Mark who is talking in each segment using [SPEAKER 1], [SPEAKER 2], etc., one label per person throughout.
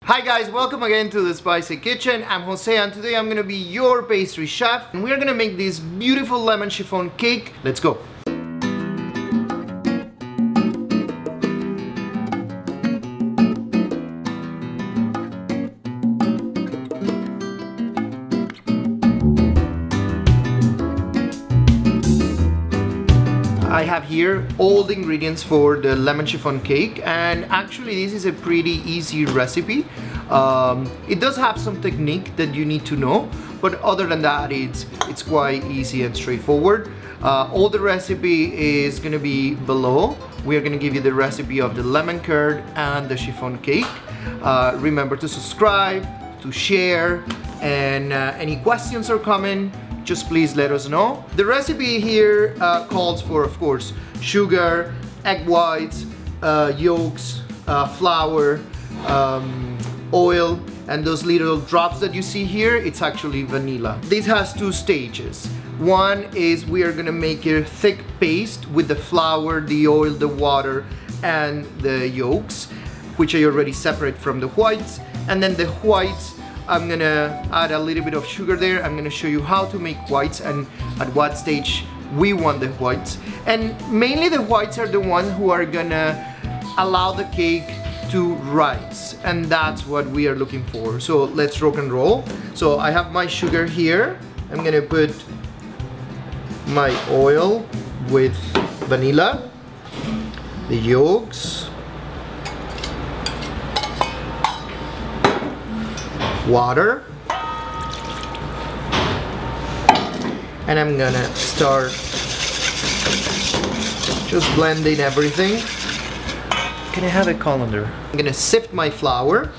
[SPEAKER 1] Hi guys, welcome again to the Spicy Kitchen. I'm Jose and today I'm gonna be your pastry chef and we're gonna make this beautiful lemon chiffon cake. Let's go. I have here all the ingredients for the lemon chiffon cake, and actually this is a pretty easy recipe. It does have some technique that you need to know, but other than that it's quite easy and straightforward. All the recipe is gonna be below. We are gonna give you the recipe of the lemon curd and the chiffon cake. Remember to subscribe, to share, and any questions or comments, just please let us know. The recipe here calls for, of course, sugar, egg whites, yolks, flour, oil, and those little drops that you see here, it's actually vanilla. This has two stages. One is we are gonna make a thick paste with the flour, the oil, the water, and the yolks, which I already separate from the whites. And then the whites, I'm gonna add a little bit of sugar there. I'm gonna show you how to make whites and at what stage we want the whites. And mainly the whites are the ones who are gonna allow the cake to rise. And that's what we are looking for. So let's rock and roll. So I have my sugar here. I'm gonna put my oil with vanilla, the yolks, water, and I'm gonna start just blending everything. Can I have a colander? I'm gonna sift my flour,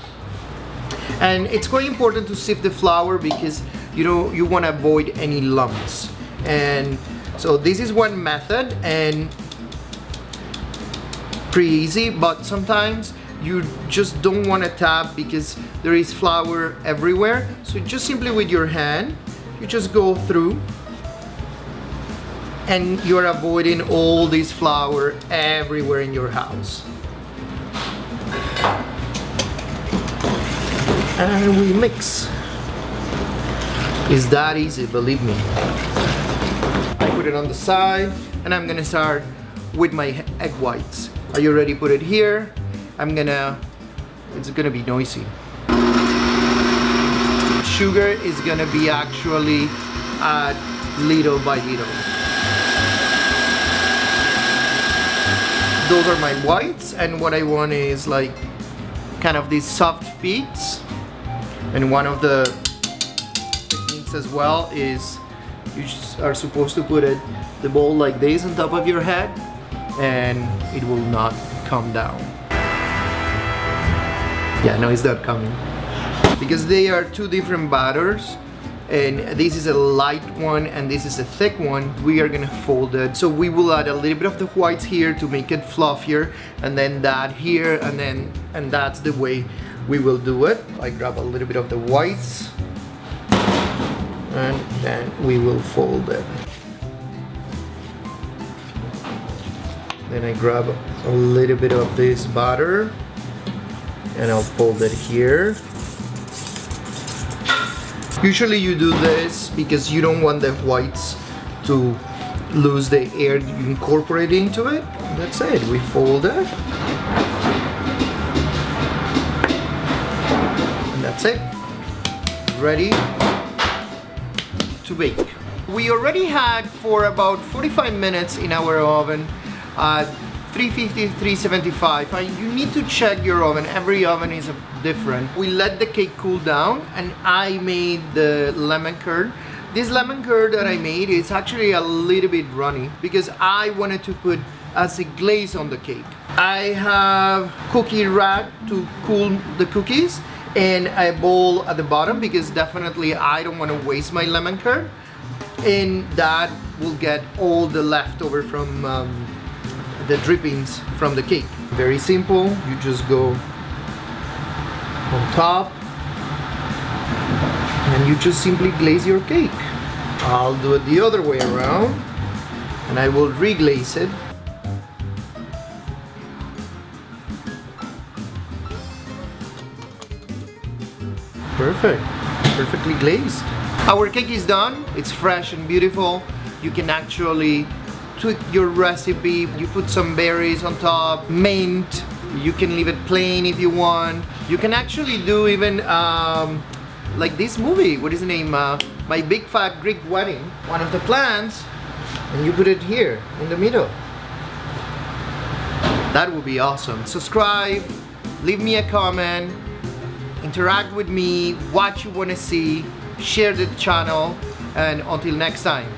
[SPEAKER 1] and it's quite important to sift the flour because you want to avoid any lumps. And so this is one method and pretty easy, but sometimes you just don't want to tap because there is flour everywhere. So just simply with your hand, you just go through and you're avoiding all this flour everywhere in your house. And we mix. It's that easy, believe me. I put it on the side and I'm gonna start with my egg whites. I already put it here. It's gonna be noisy. Sugar is gonna be actually add little by little. Those are my whites, and what I want is like kind of these soft peaks. And one of the techniques as well is you just are supposed to put the bowl like this on top of your head, and it will not come down. Yeah, no, it's not coming. Because they are two different batters, and this is a light one and this is a thick one. We are gonna fold it. So we will add a little bit of the whites here to make it fluffier, and then that here, and that's the way we will do it. I grab a little bit of the whites, and then we will fold it. Then I grab a little bit of this batter, and I'll fold it here. Usually you do this because you don't want the whites to lose the air you incorporate into it. That's it, we fold it. And that's it. Ready to bake. We already had for about 45 minutes in our oven. 350, 375, and you need to check your oven. Every oven is different. We let the cake cool down, and I made the lemon curd. This lemon curd that I made is actually a little bit runny because I wanted to put as a glaze on the cake. I have cookie rack to cool the cookies and a bowl at the bottom because definitely I don't want to waste my lemon curd, and that will get all the leftover from the drippings from the cake. Very simple. You just go on top and you just simply glaze your cake. I'll do it the other way around and I will reglaze it. Perfect. Perfectly glazed. Our cake is done. It's fresh and beautiful. You can actually tweak your recipe. You put some berries on top, mint. You can leave it plain if you want. You can actually do even like this movie. What is the name? My Big Fat Greek Wedding. One of the plants, and you put it here in the middle. That would be awesome. Subscribe, leave me a comment, interact with me, what you want to see, share the channel, and until next time.